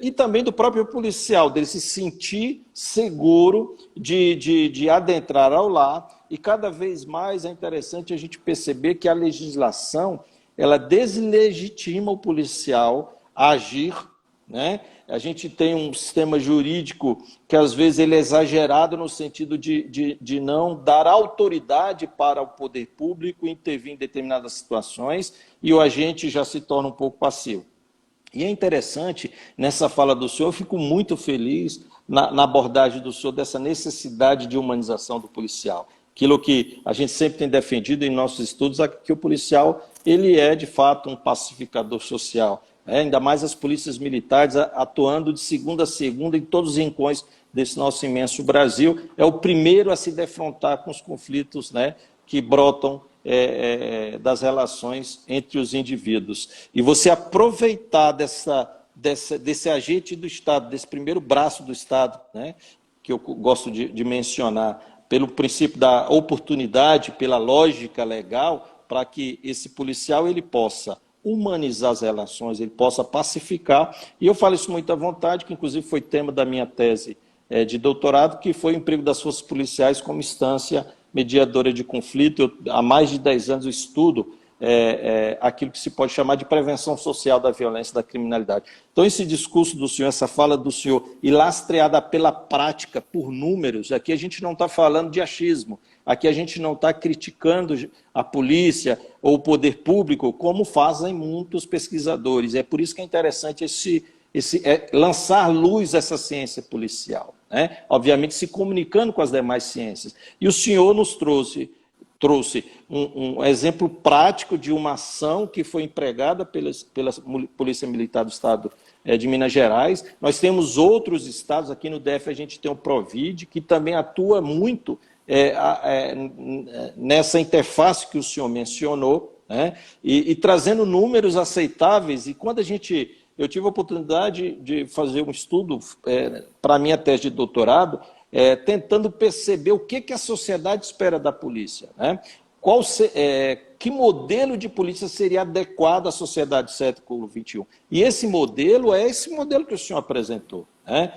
E também do próprio policial, dele se sentir seguro de adentrar ao lar, e cada vez mais é interessante a gente perceber que a legislação, ela deslegitima o policial a agir, né? A gente tem um sistema jurídico que às vezes ele é exagerado no sentido de não dar autoridade para o poder público intervir em determinadas situações, e o agente já se torna um pouco passivo. E é interessante, nessa fala do senhor, eu fico muito feliz na abordagem do senhor dessa necessidade de humanização do policial. aquilo que a gente sempre tem defendido em nossos estudos, é que o policial ele é, de fato, um pacificador social. Ainda mais as polícias militares atuando de segunda a segunda em todos os rincões desse nosso imenso Brasil. É o primeiro a se defrontar com os conflitos, né, que brotam das relações entre os indivíduos. E você aproveitar desse agente do Estado, desse primeiro braço do Estado, né, que eu gosto de mencionar, pelo princípio da oportunidade, pela lógica legal, para que esse policial ele possa humanizar as relações, ele possa pacificar. E eu falo isso muito à vontade, que inclusive foi tema da minha tese de doutorado, que foi o emprego das forças policiais como instância mediadora de conflito. Há mais de 10 anos eu estudo aquilo que se pode chamar de prevenção social da violência e da criminalidade. Então, esse discurso do senhor, essa fala do senhor, e lastreada pela prática, por números, aqui a gente não está falando de achismo, aqui a gente não está criticando a polícia ou o poder público, como fazem muitos pesquisadores. É por isso que é interessante lançar luz a essa ciência policial, né? Obviamente se comunicando com as demais ciências. E o senhor nos trouxe um exemplo prático de uma ação que foi empregada pela Polícia Militar do Estado de Minas Gerais. Nós temos outros estados, aqui no DF a gente tem o Provide, que também atua muito nessa interface que o senhor mencionou, né? E trazendo números aceitáveis. E quando eu tive a oportunidade de fazer um estudo para a minha tese de doutorado, tentando perceber o que a sociedade espera da polícia, né? Que modelo de polícia seria adequado à sociedade do século XXI. E esse modelo é esse modelo que o senhor apresentou, né?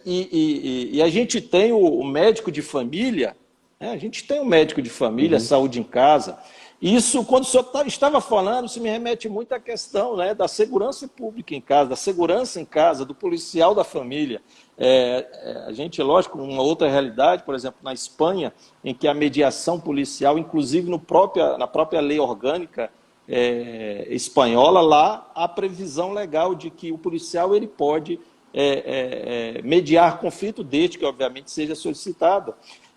E a gente tem o médico de família, né? A gente tem o médico de família, saúde em casa. Isso, quando o senhor estava falando, isso me remete muito à questão, né, da segurança pública em casa, da segurança em casa, do policial da família. A gente, lógico, uma outra realidade, por exemplo, na Espanha, em que a mediação policial, inclusive na própria lei orgânica espanhola, lá há previsão legal de que o policial ele pode mediar conflito, desde que, obviamente, seja solicitado.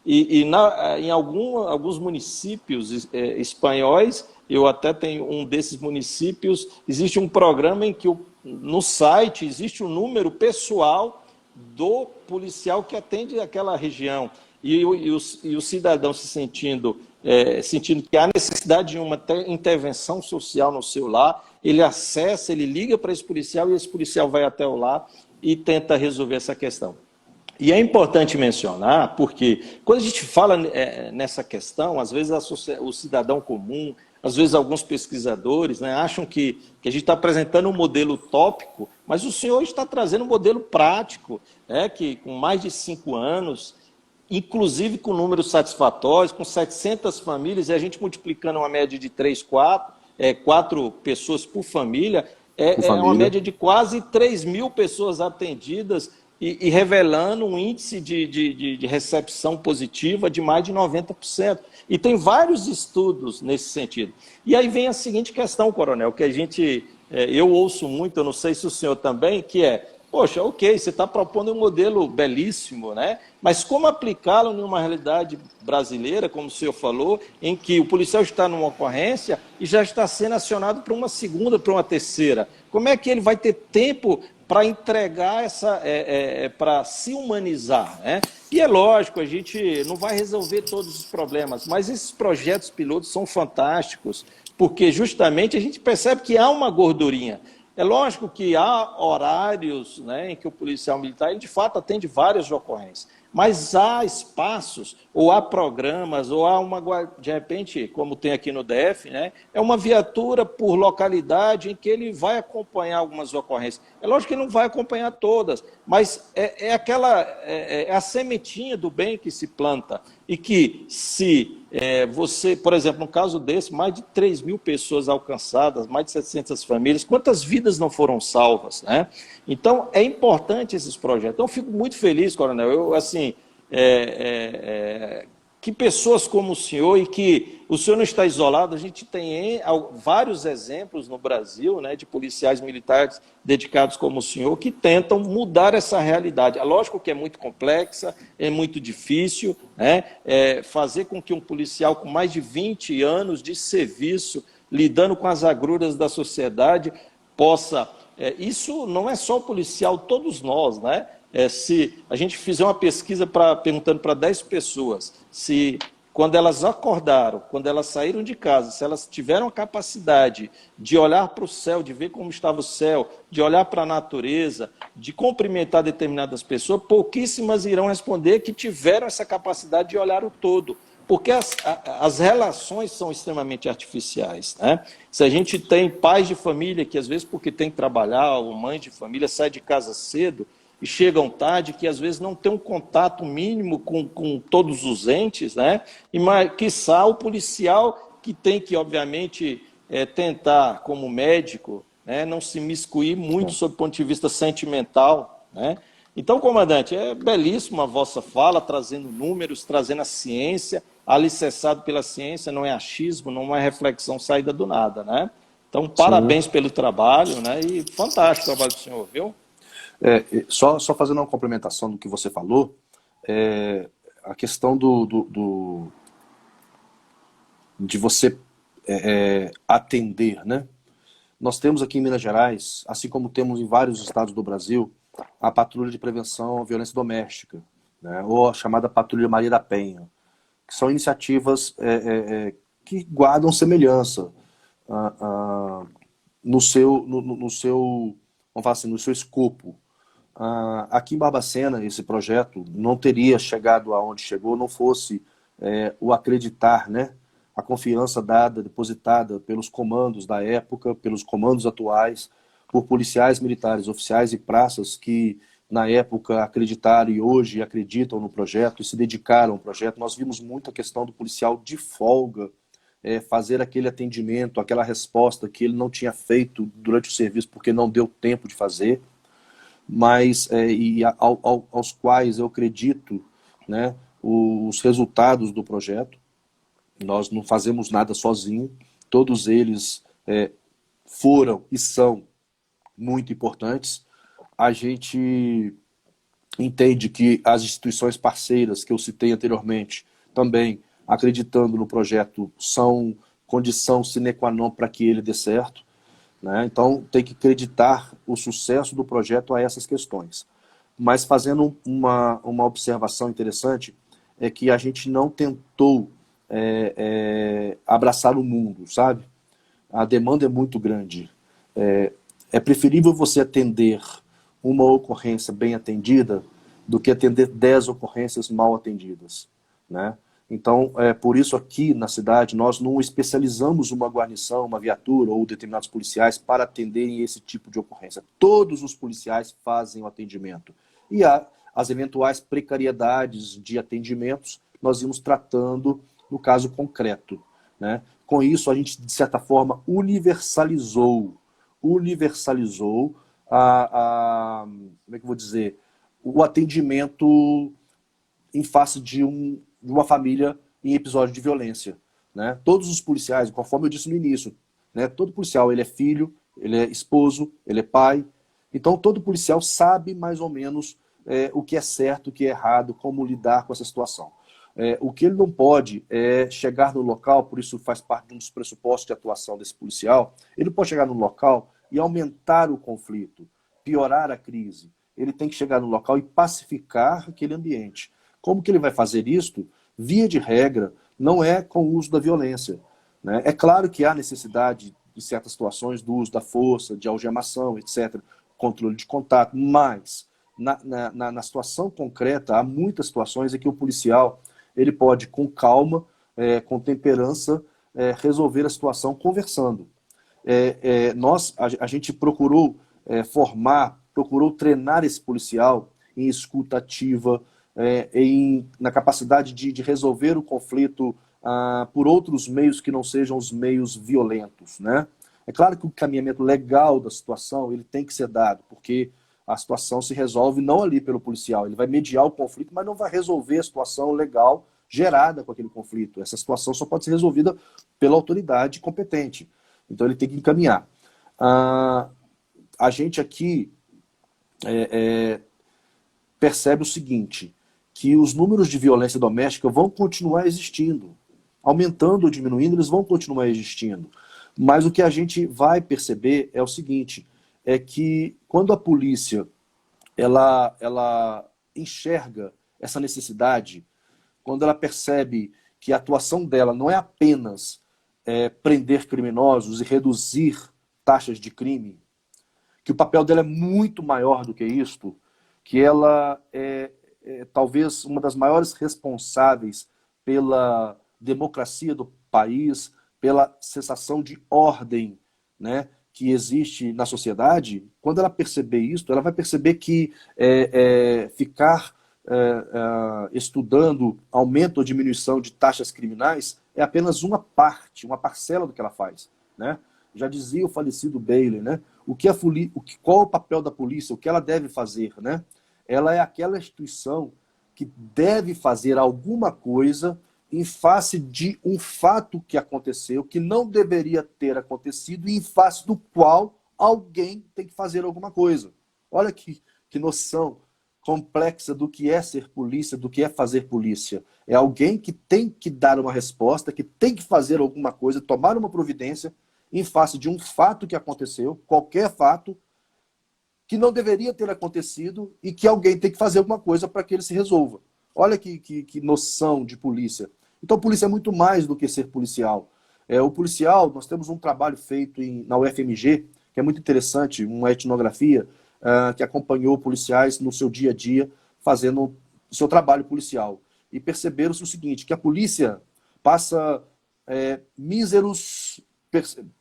Em alguns municípios espanhóis, eu até tenho um desses municípios, existe um programa em que no site existe um número pessoal do policial que atende aquela região. E o cidadão se sentindo que há necessidade de uma intervenção social no seu lar, ele acessa, ele liga para esse policial e esse policial vai até o lar e tenta resolver essa questão. E é importante mencionar, porque quando a gente fala nessa questão, às vezes o cidadão comum, às vezes alguns pesquisadores, né, acham que a gente está apresentando um modelo utópico, mas o senhor está trazendo um modelo prático, que com mais de 5 anos, inclusive com números satisfatórios, com 700 famílias, e a gente multiplicando uma média de 4 pessoas por família, uma média de quase 3.000 pessoas atendidas, e revelando um índice de recepção positiva de mais de 90%. E tem vários estudos nesse sentido. E aí vem a seguinte questão, coronel, que eu ouço muito, eu não sei se o senhor também, que poxa, ok, você está propondo um modelo belíssimo, né? Mas como aplicá-lo em uma realidade brasileira, como o senhor falou, em que o policial está numa ocorrência e já está sendo acionado para uma segunda, para uma terceira? Como é que ele vai ter tempo para entregar para se humanizar, né? E é lógico, a gente não vai resolver todos os problemas, mas esses projetos pilotos são fantásticos, porque justamente a gente percebe que há uma gordurinha. É lógico que há horários, né, em que o policial militar, ele de fato atende várias ocorrências, mas há espaços, ou há programas, ou há de repente, como tem aqui no DF, né, é uma viatura por localidade em que ele vai acompanhar algumas ocorrências. É lógico que ele não vai acompanhar todas, mas é a sementinha do bem que se planta. E que se você, por exemplo, no caso desse, mais de 3.000 pessoas alcançadas, mais de 700 famílias, quantas vidas não foram salvas, né? Então, é importante esses projetos. Então, eu fico muito feliz, coronel. Eu, assim, que pessoas como o senhor, e que o senhor não está isolado, a gente tem vários exemplos no Brasil, né, de policiais militares dedicados como o senhor, que tentam mudar essa realidade. É lógico que é muito complexa, é muito difícil, né, fazer com que um policial com mais de 20 anos de serviço, lidando com as agruras da sociedade, possa... isso não é só o policial, todos nós, né? Se a gente fizer uma pesquisa perguntando para 10 pessoas se, quando elas acordaram, quando elas saíram de casa, se elas tiveram a capacidade de olhar para o céu, de ver como estava o céu, de olhar para a natureza, de cumprimentar determinadas pessoas, pouquíssimas irão responder que tiveram essa capacidade de olhar o todo. Porque as relações são extremamente artificiais, né? Se a gente tem pais de família que, às vezes, porque tem que trabalhar, ou mães de família, saem de casa cedo e chegam tarde, que às vezes não tem um contato mínimo com todos os entes, né? E, quiçá, o policial que tem que, obviamente, tentar, como médico, né, não se miscuir muito sob o ponto de vista sentimental, né? Então, comandante, é belíssima a vossa fala, trazendo números, trazendo a ciência, alicerçado pela ciência, não é achismo, não é reflexão saída do nada, né? Então, parabéns pelo trabalho, né? E fantástico o trabalho do senhor, viu? Só fazendo uma complementação do que você falou, a questão de você atender, né? Nós temos aqui em Minas Gerais, assim como temos em vários estados do Brasil, a Patrulha de Prevenção à Violência Doméstica, né? Ou a chamada Patrulha Maria da Penha, que são iniciativas que guardam semelhança no seu, vamos falar assim, no seu escopo. Aqui em Barbacena, esse projeto não teria chegado aonde chegou, não fosse o acreditar, né? A confiança dada, depositada pelos comandos da época, pelos comandos atuais, por policiais militares, oficiais e praças que na época acreditaram e hoje acreditam no projeto e se dedicaram ao projeto. Nós vimos muito a questão do policial de folga, fazer aquele atendimento, aquela resposta que ele não tinha feito durante o serviço porque não deu tempo de fazer, mas aos quais eu acredito, né, os resultados do projeto. Nós não fazemos nada sozinho, todos eles foram e são muito importantes. A gente entende que as instituições parceiras que eu citei anteriormente, também acreditando no projeto, são condição sine qua non para que ele dê certo, né? Então tem que acreditar o sucesso do projeto a essas questões. Mas fazendo uma observação interessante, é que a gente não tentou abraçar o mundo, sabe? A demanda é muito grande. É preferível você atender uma ocorrência bem atendida do que atender 10 ocorrências mal atendidas, né? Então, por isso aqui na cidade, nós não especializamos uma guarnição, uma viatura ou determinados policiais para atenderem esse tipo de ocorrência. Todos os policiais fazem o atendimento. E as eventuais precariedades de atendimentos, nós íamos tratando no caso concreto, né? Com isso, a gente, de certa forma, universalizou como é que eu vou dizer, o atendimento em face de uma família em episódio de violência, né? Todos os policiais, conforme eu disse no início, né? Todo policial, ele é filho, ele é esposo, ele é pai. Então, todo policial sabe mais ou menos o que é certo, o que é errado, como lidar com essa situação. O que ele não pode é chegar no local, por isso faz parte de um dos pressupostos de atuação desse policial, ele pode chegar no local e aumentar o conflito, piorar a crise. Ele tem que chegar no local e pacificar aquele ambiente. Como que ele vai fazer isto? Via de regra, não é com o uso da violência, né? É claro que há necessidade, em certas situações, do uso da força, de algemação, etc., controle de contato, mas na situação concreta, há muitas situações em que o policial ele pode, com calma, com temperança, resolver a situação conversando. A gente procurou procurou treinar esse policial em escuta ativa, na capacidade de resolver o conflito por outros meios que não sejam os meios violentos, né? É claro que o caminhamento legal da situação ele tem que ser dado, porque a situação se resolve não ali pelo policial, ele vai mediar o conflito, mas não vai resolver a situação legal gerada com aquele conflito. Essa situação só pode ser resolvida pela autoridade competente. Então ele tem que encaminhar. A gente aqui percebe o seguinte, que os números de violência doméstica vão continuar existindo. Aumentando ou diminuindo, eles vão continuar existindo. Mas o que a gente vai perceber é o seguinte, é que quando a polícia ela enxerga essa necessidade, quando ela percebe que a atuação dela não é apenas prender criminosos e reduzir taxas de crime, que o papel dela é muito maior do que isto, que ela é talvez uma das maiores responsáveis pela democracia do país, pela sensação de ordem, né, que existe na sociedade. Quando ela perceber isso, ela vai perceber que ficar estudando aumento ou diminuição de taxas criminais é apenas uma parte, uma parcela do que ela faz, né? Já dizia o falecido Bailey, né? Qual é o papel da polícia, o que ela deve fazer, né? Ela é aquela instituição que deve fazer alguma coisa em face de um fato que aconteceu, que não deveria ter acontecido, e em face do qual alguém tem que fazer alguma coisa. Olha que noção complexa do que é ser polícia, do que é fazer polícia. É alguém que tem que dar uma resposta, que tem que fazer alguma coisa, tomar uma providência em face de um fato que aconteceu, qualquer fato, que não deveria ter acontecido e que alguém tem que fazer alguma coisa para que ele se resolva. Olha que noção de polícia. Então, polícia é muito mais do que ser policial. O policial, nós temos um trabalho feito na UFMG, que é muito interessante, uma etnografia que acompanhou policiais no seu dia a dia, fazendo o seu trabalho policial. E perceberam-se o seguinte, que a polícia passa míseros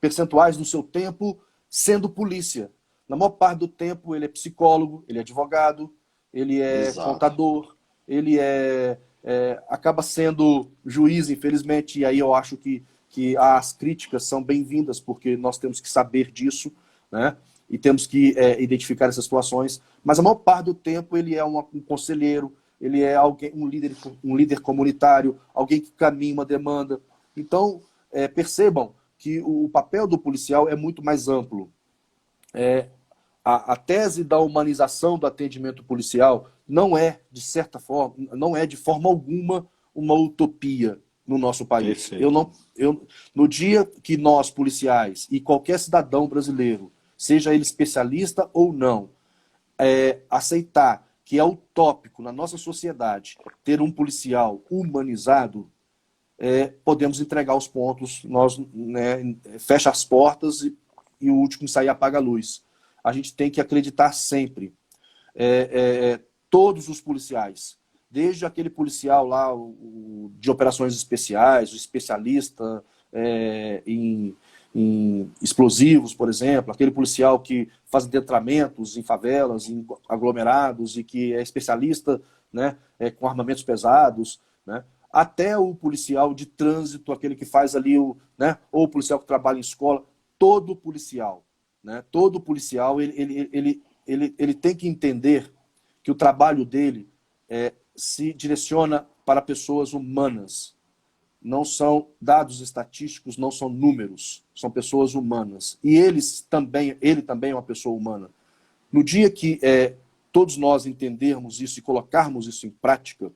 percentuais do seu tempo sendo polícia. Na maior parte do tempo, ele é psicólogo, ele é advogado, ele é contador, ele acaba sendo juiz, infelizmente, e aí eu acho que as críticas são bem-vindas, porque nós temos que saber disso, né? E temos que identificar essas situações, mas a maior parte do tempo ele é um conselheiro, ele é um líder comunitário, alguém que caminha uma demanda. Então, percebam que o papel do policial é muito mais amplo. A tese da humanização do atendimento policial não é, de certa forma, não é de forma alguma uma utopia no nosso país. No dia que nós, policiais, e qualquer cidadão brasileiro, seja ele especialista ou não, aceitar que é utópico na nossa sociedade ter um policial humanizado, podemos entregar os pontos, nós fecha as portas e o último sair apaga a luz. A gente tem que acreditar sempre. Todos os policiais, desde aquele policial lá de operações especiais, o especialista em explosivos, por exemplo, aquele policial que faz adentramentos em favelas, em aglomerados e que é especialista, né, com armamentos pesados, né, até o policial de trânsito, aquele que faz ali, ou o policial que trabalha em escola, todo policial, né, todo policial, ele tem que entender que o trabalho dele se direciona para pessoas humanas. Não são dados estatísticos, não são números, são pessoas humanas. E ele também é uma pessoa humana. No dia que todos nós entendermos isso e colocarmos isso em prática,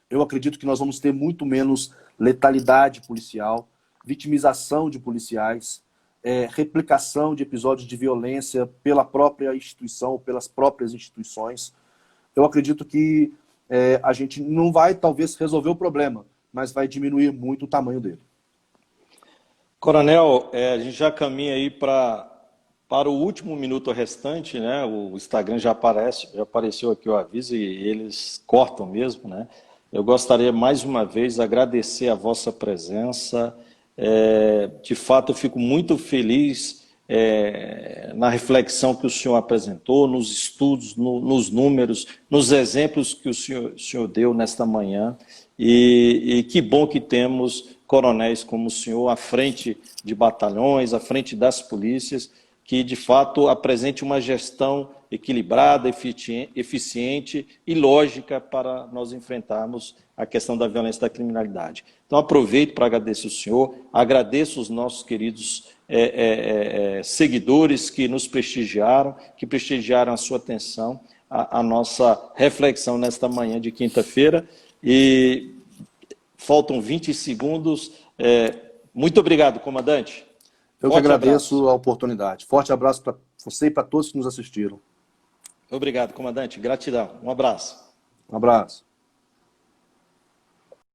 eu acredito que nós vamos ter muito menos letalidade policial, vitimização de policiais, replicação de episódios de violência pela própria instituição, pelas próprias instituições. Eu acredito que a gente não vai, talvez, resolver o problema, mas vai diminuir muito o tamanho dele. Coronel, a gente já caminha aí para o último minuto restante, né? O Instagram já apareceu aqui o aviso e eles cortam mesmo, né? Eu gostaria mais uma vez de agradecer a vossa presença. De fato, eu fico muito feliz na reflexão que o senhor apresentou, nos estudos, nos números, nos exemplos que o senhor deu nesta manhã. E que bom que temos coronéis como o senhor à frente de batalhões, à frente das polícias, que de fato apresente uma gestão equilibrada, eficiente e lógica para nós enfrentarmos a questão da violência e da criminalidade. Então, aproveito para agradecer o senhor, agradeço os nossos queridos seguidores que nos prestigiaram, que prestigiaram a sua atenção, a nossa reflexão nesta manhã de quinta-feira. E faltam 20 segundos. Muito obrigado, comandante. Eu que agradeço a oportunidade. Forte abraço para você e para todos que nos assistiram. Obrigado, comandante. Gratidão. Um abraço. Um abraço.